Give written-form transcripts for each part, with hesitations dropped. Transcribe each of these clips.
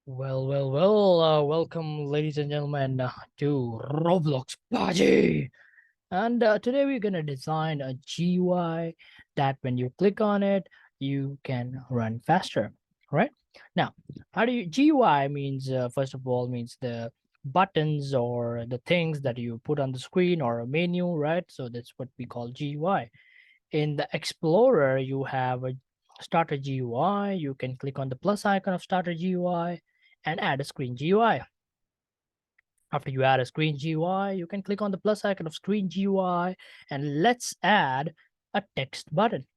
Welcome, ladies and gentlemen, to Roblox Party. And today we're gonna design a GUI that when you click on it, you can run faster, right? Now, how do you GUI means first of all means the buttons or the things that you put on the screen or a menu, right? So that's what we call GUI. In the Explorer, you have a Starter GUI. You can click on the plus icon of Starter GUI and add a screen GUI. After you add a screen GUI, you can click on the plus icon of screen GUI and let's add a text button.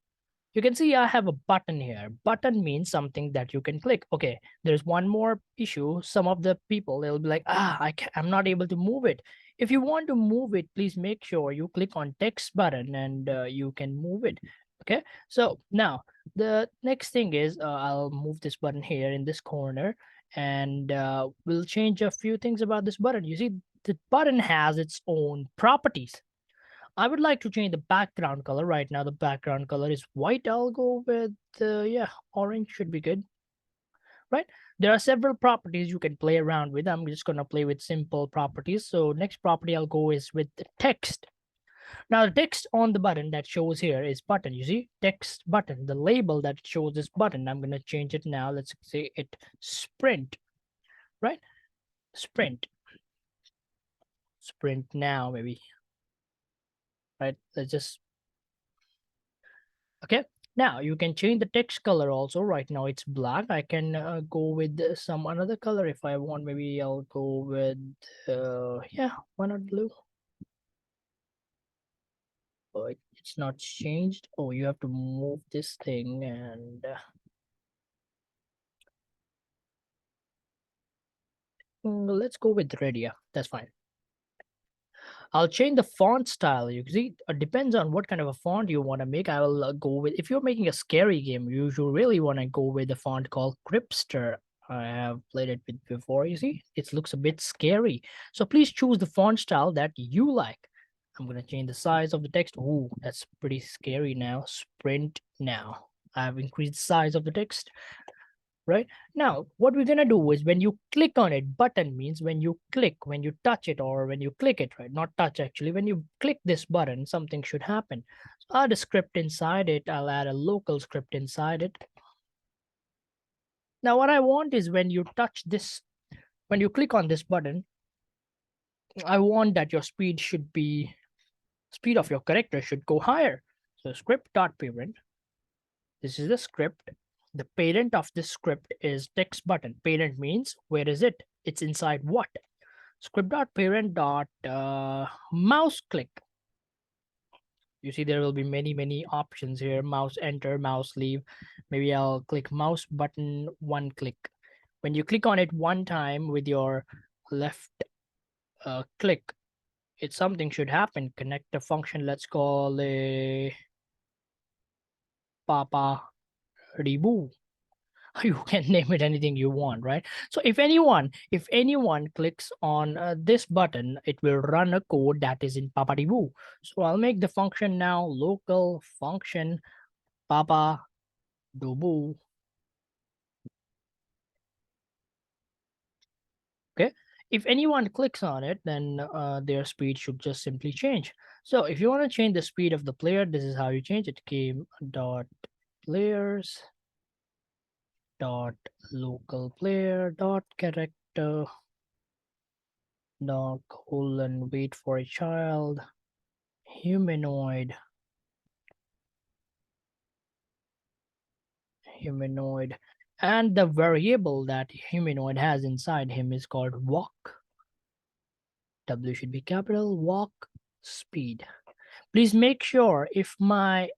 You can see I have a button here. Button means something that you can click. Okay, there's one more issue. Some of the people, they'll be like, I'm not able to move it. If you want to move it, please make sure you click on text button and you can move it. Okay, so now the next thing is I'll move this button here in this corner and we'll change a few things about this button. You see, the button has its own properties. I would like to change the background color. Right now the background color is white. I'll go with yeah, orange should be good, right? There are several properties you can play around with. I'm just going to play with simple properties. So next property I'll go is with the text. Now the text on the button that shows here is button. You see, text button. The label that shows this button, I'm going to change it now. Let's say it sprint, right? Sprint. Sprint now, maybe, right? Let's just okay. Now you can change the text color also. Right now it's black. I can go with some another color if I want. Maybe I'll go with yeah, why not blue? Oh, it's not changed. Oh, you have to move this thing and let's go with red. Yeah, that's fine. I'll change the font style. You see, it depends on what kind of a font you want to make. I will go with, if you're making a scary game, you should really want to go with a font called Cripster. I have played it with before. You see, it looks a bit scary. So please choose the font style that you like. I'm going to change the size of the text. Ooh, that's pretty scary now. Sprint now. I've increased the size of the text, right? Now, what we're gonna do is when you click on it, button means when you click, when you touch it, or when you click it, right? Not touch actually. When you click this button, something should happen. So I'll add a script inside it. I'll add a local script inside it. Now, what I want is when you touch this, when you click on this button, I want that your speed should be speed of your character should go higher. So script.parent. This is the script. The parent of this script is text button. Parent means where is it? It's inside what? Script.parent. Mouse click. You see there will be many options here. Mouse enter, mouse leave. Maybe I'll click mouse button one click. When you click on it one time with your left click, it's something should happen. Connect the function. Let's call it Papa Reboot. You can name it anything you want, right? So if anyone clicks on this button, it will run a code that is in papadibu. So I'll make the function now local function papa dubu. Okay, if anyone clicks on it, then their speed should just simply change. So if you want to change the speed of the player, this is how you change it. Game dot players dot local player dot character dog colon wait for a child humanoid humanoid, and the variable that humanoid has inside him is called walk. W should be capital. Walk speed. Please make sure if my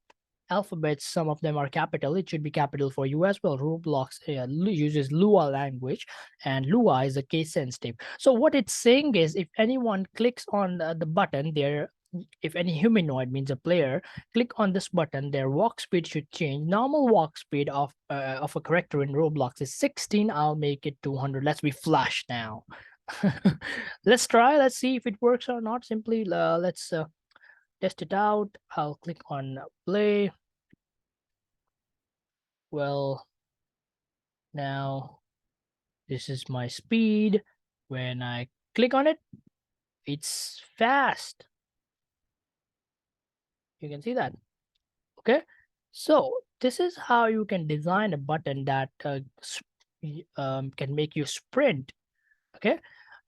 alphabets, some of them are capital, it should be capital for you as well. Roblox uses Lua language, and Lua is a case sensitive. So what it's saying is if anyone clicks on the button there, if any humanoid means a player click on this button, their walk speed should change. Normal walk speed of a character in Roblox is 16. I'll make it 200. Let's be flash now. Let's try, let's see if it works or not. Simply let's test it out. I'll click on play. Well, now This is my speed. When I click on it, it's fast. You can see that. Okay. So this is how you can design a button that can make you sprint. Okay.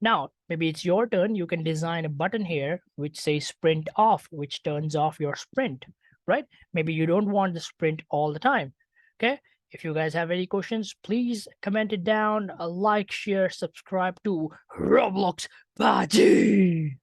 Now, maybe it's your turn. You can design a button here which says sprint off, which turns off your sprint, right? Maybe you don't want the sprint all the time. Okay. If you guys have any questions, please comment it down. A like, share, subscribe to Roblox Party.